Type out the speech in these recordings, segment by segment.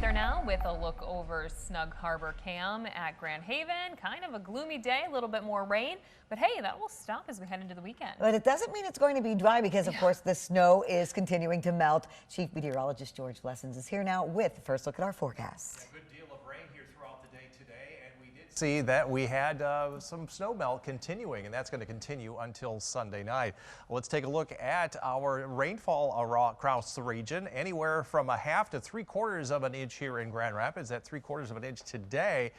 there now with a look over Snug Harbor Cam at Grand Haven. Kind of a gloomy day, a little bit more rain, but hey, that will stop as we head into the weekend. But it doesn't mean it's going to be dry because, of course, the snow is continuing to melt. Chief Meteorologist George Lessons is here now with the first look at our forecast. A good deal of rain here throughout the day today, and we did see that we had some snow melt continuing, and that's going to continue until Sunday night. Let's take a look at our rainfall across the region. Anywhere from a half to 3/4 of an inch here in Grand Rapids. That 3/4 of an inch today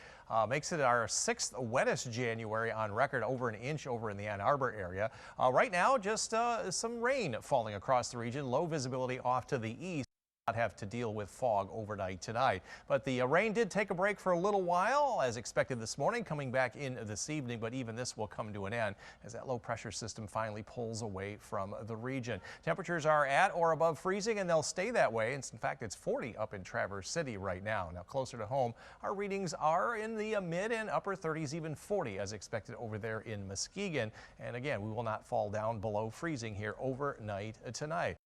makes it our 6th wettest January on record, over an inch over in the Ann Arbor area. Right now, just some rain falling across the region. Low visibility off to the east. Not have to deal with fog overnight tonight. But the rain did take a break for a little while, as expected this morning, coming back in this evening, but even this will come to an end as that low pressure system finally pulls away from the region. Temperatures are at or above freezing, and they'll stay that way. In fact, it's 40 up in Traverse City right now. Now, closer to home, our readings are in the mid and upper 30s, even 40 as expected over there in Muskegon. And again, we will not fall down below freezing here overnight tonight.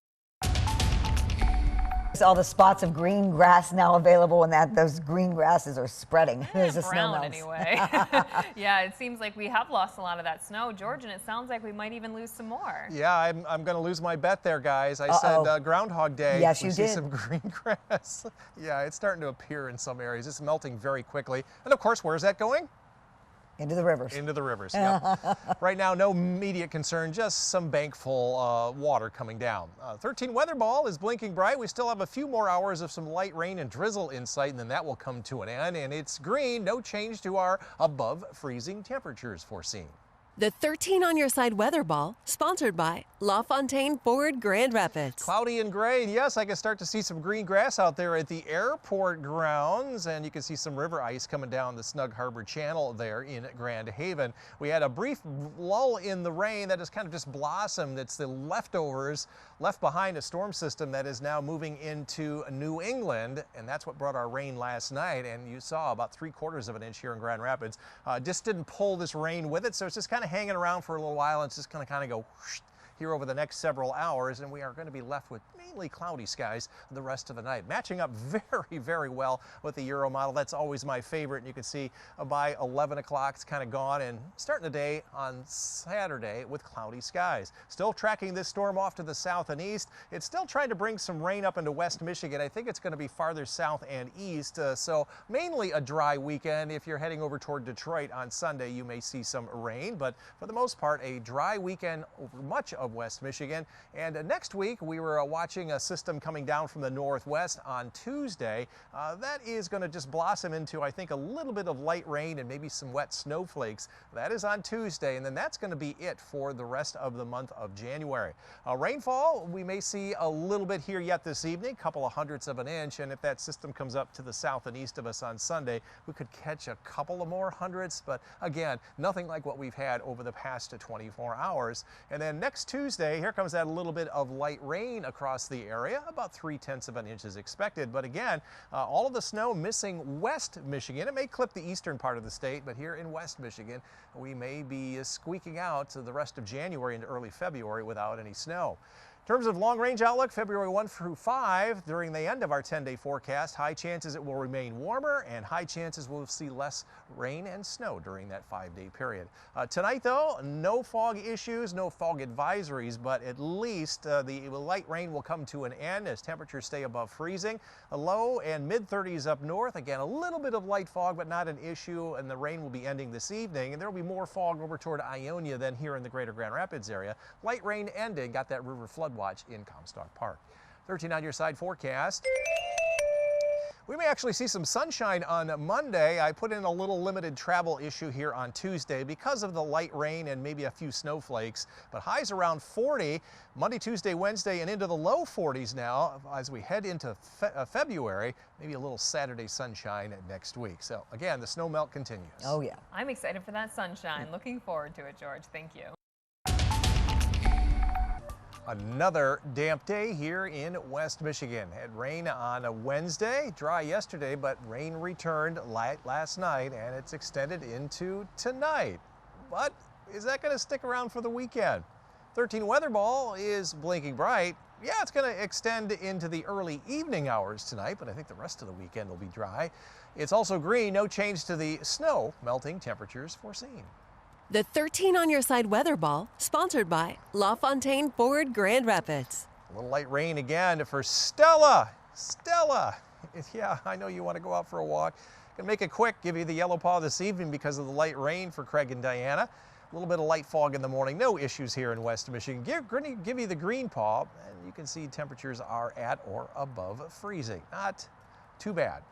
All the spots of green grass now available, and those green grasses are spreading as the snow Brown melts. anyway. Yeah, it seems like we have lost a lot of that snow, George, and it sounds like we might even lose some more. Yeah, I'm going to lose my bet there, guys. I said Groundhog Day. Yes, you we did. see some green grass. Yeah, it's starting to appear in some areas. It's melting very quickly. And of course, where's that going? Into the rivers. Into the rivers, yeah. Right now, no immediate concern, just some bank full water coming down. 13 weather ball is blinking bright. We still have a few more hours of some light rain and drizzle in sight, and then that will come to an end. And it's green, no change to our above freezing temperatures foreseen. The 13 on your side weather ball, sponsored by LaFontaine Ford Grand Rapids. Cloudy and gray, and yes, I can start to see some green grass out there at the airport grounds, and you can see some river ice coming down the Snug Harbor Channel there in Grand Haven. We had a brief lull in the rain that has kind of just blossomed. It's the leftovers left behind a storm system that is now moving into New England, and that's what brought our rain last night. And you saw about 3/4 of an inch here in Grand Rapids. Just didn't pull this rain with it, so it's just kind of hanging around for a little while, and it's just going to kind of go whoosh here over the next several hours, and we are going to be left with mainly cloudy skies the rest of the night, matching up very, very well with the Euro model. That's always my favorite, and you can see by 11 o'clock it's kind of gone, and starting the day on Saturday with cloudy skies. Still tracking this storm off to the south and east. It's still trying to bring some rain up into West Michigan. I think it's going to be farther south and east, so mainly a dry weekend. If you're heading over toward Detroit on Sunday, you may see some rain, but for the most part, a dry weekend over much of West Michigan. And next week, we were watching a system coming down from the northwest on Tuesday. That is going to just blossom into, I think, a little bit of light rain and maybe some wet snowflakes. That is on Tuesday, and then that's going to be it for the rest of the month of January. Rainfall, we may see a little bit here yet this evening, a couple of hundredths of an inch, and if that system comes up to the south and east of us on Sunday, we could catch a couple of more hundredths, but again, nothing like what we've had over the past 24 hours. And then next Tuesday, here comes that little bit of light rain across the area. About 3/10 of an inch is expected. But again, all of the snow missing West Michigan. It may clip the eastern part of the state, but here in West Michigan, we may be squeaking out to the rest of January into early February without any snow. In terms of long-range outlook, February 1 through 5, during the end of our 10-day forecast, high chances it will remain warmer, and high chances we'll see less rain and snow during that 5-day period. Tonight, though, no fog issues, no fog advisories, but at least the light rain will come to an end as temperatures stay above freezing. A low and mid-30s up north. Again, a little bit of light fog, but not an issue, and the rain will be ending this evening, and there will be more fog over toward Ionia than here in the greater Grand Rapids area. Light rain ending, got that river flood watch in Comstock Park. 13 on your side forecast. We may actually see some sunshine on Monday. I put in a little limited travel issue here on Tuesday because of the light rain and maybe a few snowflakes, but highs around 40 Monday, Tuesday, Wednesday, and into the low 40s now as we head into February, maybe a little Saturday sunshine next week. So again, the snow melt continues. Oh yeah. I'm excited for that sunshine. Looking forward to it, George. Thank you. Another damp day here in West Michigan. Had rain on a Wednesday, dry yesterday, but rain returned last night, and it's extended into tonight. But is that going to stick around for the weekend? 13 weather ball is blinking bright. Yeah, it's going to extend into the early evening hours tonight, but I think the rest of the weekend will be dry. It's also green, no change to the snow melting temperatures foreseen. The 13 on your side weather ball, sponsored by LaFontaine Ford Grand Rapids. A little light rain again for Stella. Stella, yeah, I know you want to go out for a walk. Gonna make it quick, give you the yellow paw this evening because of the light rain for Craig and Diana. A little bit of light fog in the morning, no issues here in West Michigan. Going to give you the green paw, and you can see temperatures are at or above freezing. Not too bad.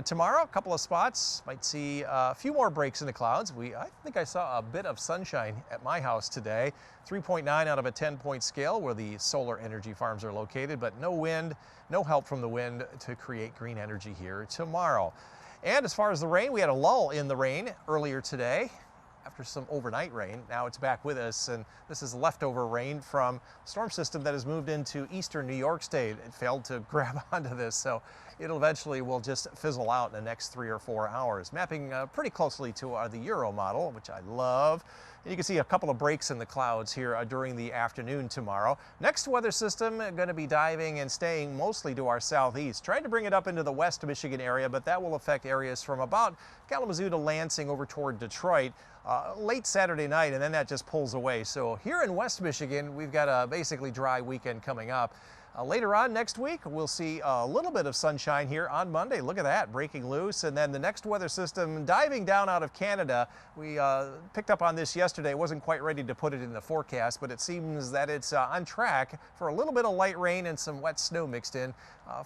Tomorrow, a couple of spots. Might see a few more breaks in the clouds. I think I saw a bit of sunshine at my house today. 3.9 out of a 10-point scale where the solar energy farms are located, but no wind, no help from the wind to create green energy here tomorrow. And as far as the rain, we had a lull in the rain earlier today after some overnight rain. Now it's back with us, and this is leftover rain from a storm system that has moved into eastern New York State. It failed to grab onto this, so it'll eventually will just fizzle out in the next 3 or 4 hours. Mapping pretty closely to the Euro model, which I love. And you can see a couple of breaks in the clouds here during the afternoon tomorrow. Next weather system going to be diving and staying mostly to our southeast, trying to bring it up into the West Michigan area, but that will affect areas from about Kalamazoo to Lansing over toward Detroit late Saturday night, and then that just pulls away. So here in West Michigan, we've got a basically dry weekend coming up. Later on next week, we'll see a little bit of sunshine here on Monday. Look at that, breaking loose. And then the next weather system diving down out of Canada. We picked up on this yesterday. Wasn't quite ready to put it in the forecast, but it seems that it's on track for a little bit of light rain and some wet snow mixed in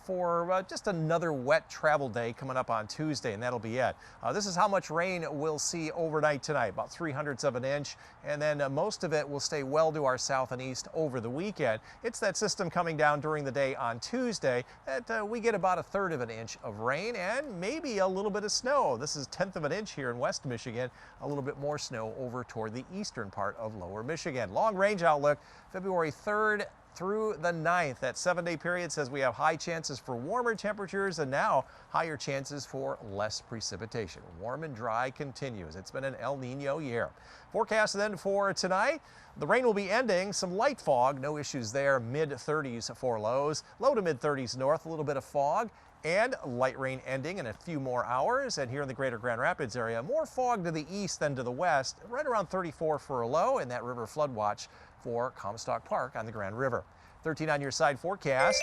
for just another wet travel day coming up on Tuesday, and that'll be it. This is how much rain we'll see overnight tonight, about 3/100 of an inch, and then most of it will stay well to our south and east over the weekend. It's that system coming down during the day on Tuesday that we get about 1/3 of an inch of rain and maybe a little bit of snow. This is 1/10 of an inch here in West Michigan, a little bit more snow over toward the eastern part of lower Michigan. Long range outlook, February 3rd through the 9th. That 7-day period says we have high chances for warmer temperatures and now higher chances for less precipitation. Warm and dry continues. It's been an El Nino year. Forecast then for tonight. The rain will be ending. Some light fog, no issues there. Mid-30s for lows. Low to mid-30s north, a little bit of fog. And light rain ending in a few more hours. And here in the greater Grand Rapids area, more fog to the east than to the west. Right around 34 for a low, and that river flood watch for Comstock Park on the Grand River. 13 on your side forecast.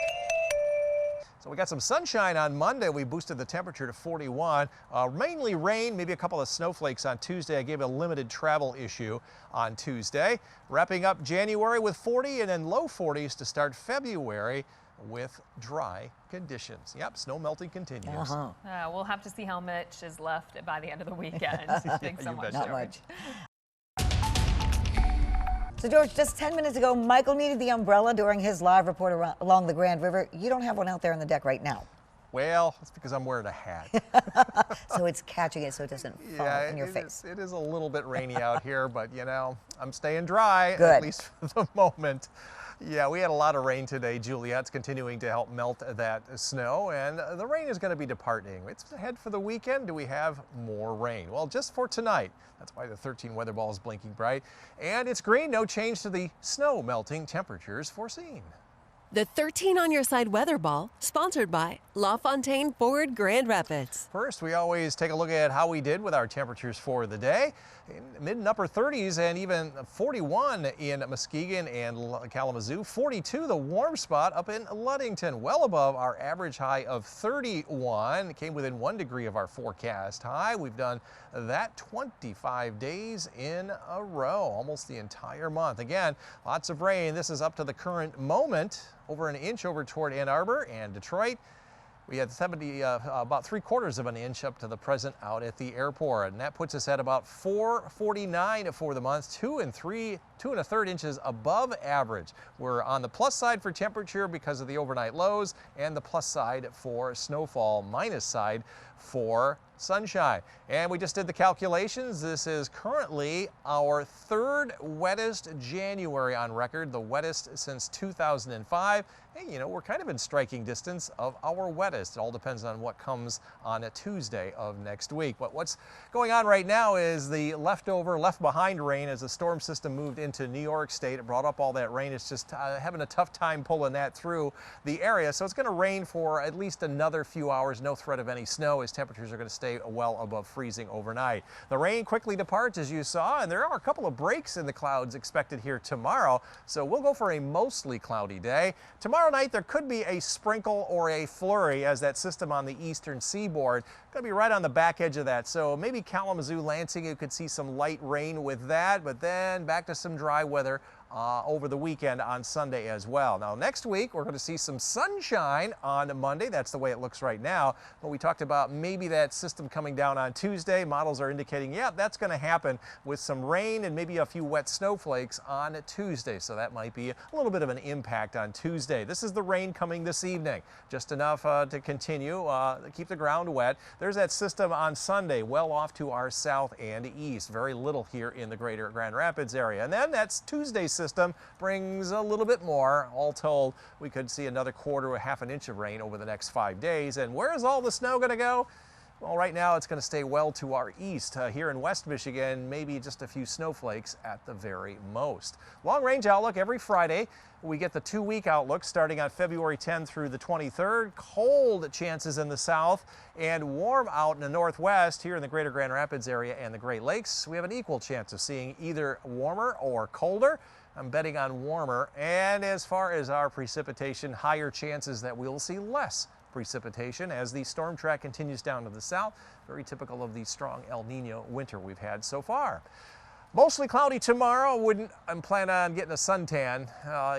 So we got some sunshine on Monday. We boosted the temperature to 41. Mainly rain, maybe a couple of snowflakes on Tuesday. I gave a limited travel issue on Tuesday. Wrapping up January with 40 and then low 40s to start February with dry conditions. Yep, snow melting continues. We'll have to see how much is left by the end of the weekend. Thanks so much. Not much. So, George, just 10 minutes ago, Michael needed the umbrella during his live report along the Grand River. You don't have one out there on the deck right now. Well, it's because I'm wearing a hat. So it's catching it so it doesn't fall in your face. It is a little bit rainy out here, but, you know, I'm staying dry, Good. at least for the moment. Yeah, we had a lot of rain today. Juliet's continuing to help melt that snow, and the rain is going to be departing. It's ahead for the weekend. Do we have more rain? Well, just for tonight. That's why the 13 weather ball is blinking bright. And it's green, no change to the snow melting temperatures foreseen. The 13 on your side weather ball, sponsored by LaFontaine Ford Grand Rapids. First, we always take a look at how we did with our temperatures for the day. In mid and upper 30s and even 41 in Muskegon and Kalamazoo. 42, the warm spot up in Ludington, well above our average high of 31. It came within 1 degree of our forecast high. We've done that 25 days in a row, almost the entire month. Again, lots of rain. This is up to the current moment. Over an inch over toward Ann Arbor and Detroit. We had about 3/4 of an inch up to the present out at the airport, and that puts us at about 449 for the month, 2 1/3 inches above average. We're on the plus side for temperature because of the overnight lows, and the plus side for snowfall, minus side for sunshine. And we just did the calculations. This is currently our 3rd wettest January on record, the wettest since 2005. Hey, you know, we're kind of in striking distance of our wettest. It all depends on what comes on a Tuesday of next week. But what's going on right now is the left behind rain as the storm system moved into into New York State. It brought up all that rain. It's just having a tough time pulling that through the area. So it's going to rain for at least another few hours. No threat of any snow as temperatures are going to stay well above freezing overnight. The rain quickly departs, as you saw, and there are a couple of breaks in the clouds expected here tomorrow. So we'll go for a mostly cloudy day. Tomorrow night there could be a sprinkle or a flurry as that system on the eastern seaboard going to be right on the back edge of that. So maybe Kalamazoo, Lansing, you could see some light rain with that, but then back to some dry weather over the weekend on Sunday as well. Now next week we're going to see some sunshine on Monday. That's the way it looks right now. But we talked about maybe that system coming down on Tuesday. Models are indicating, yeah, that's going to happen with some rain and maybe a few wet snowflakes on Tuesday. So that might be a little bit of an impact on Tuesday. This is the rain coming this evening. Just enough to continue, keep the ground wet. There's that system on Sunday, well off to our south and east. Very little here in the greater Grand Rapids area. And then that's Tuesday's system brings a little bit more. All told, we could see another quarter or half an inch of rain over the next 5 days. And where is all the snow going to go? Well, right now it's going to stay well to our east. Here in West Michigan, maybe just a few snowflakes at the very most. Long range outlook every Friday. We get the 2-week outlook starting on February 10th through the 23rd. Cold chances in the south and warm out in the northwest. Here in the greater Grand Rapids area and the Great Lakes, we have an equal chance of seeing either warmer or colder. I'm betting on warmer. And as far as our precipitation, higher chances that we'll see less precipitation as the storm track continues down to the south. Very typical of the strong El Nino winter we've had so far. Mostly cloudy tomorrow. Wouldn't plan on getting a suntan.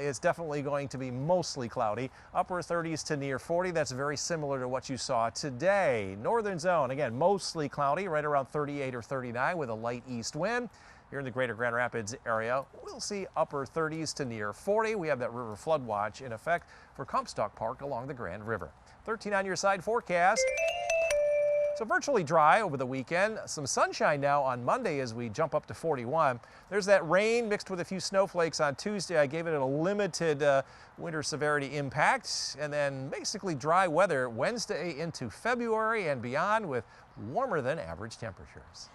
It's definitely going to be mostly cloudy. Upper 30s to near 40. That's very similar to what you saw today. Northern zone, again, mostly cloudy, right around 38 or 39 with a light east wind. Here in the greater Grand Rapids area, we'll see upper 30s to near 40. We have that river flood watch in effect for Comstock Park along the Grand River. 13 on your side forecast. So virtually dry over the weekend. Some sunshine now on Monday as we jump up to 41. There's that rain mixed with a few snowflakes on Tuesday. I gave it a limited winter severity impact. And then basically dry weather Wednesday into February and beyond with warmer than average temperatures.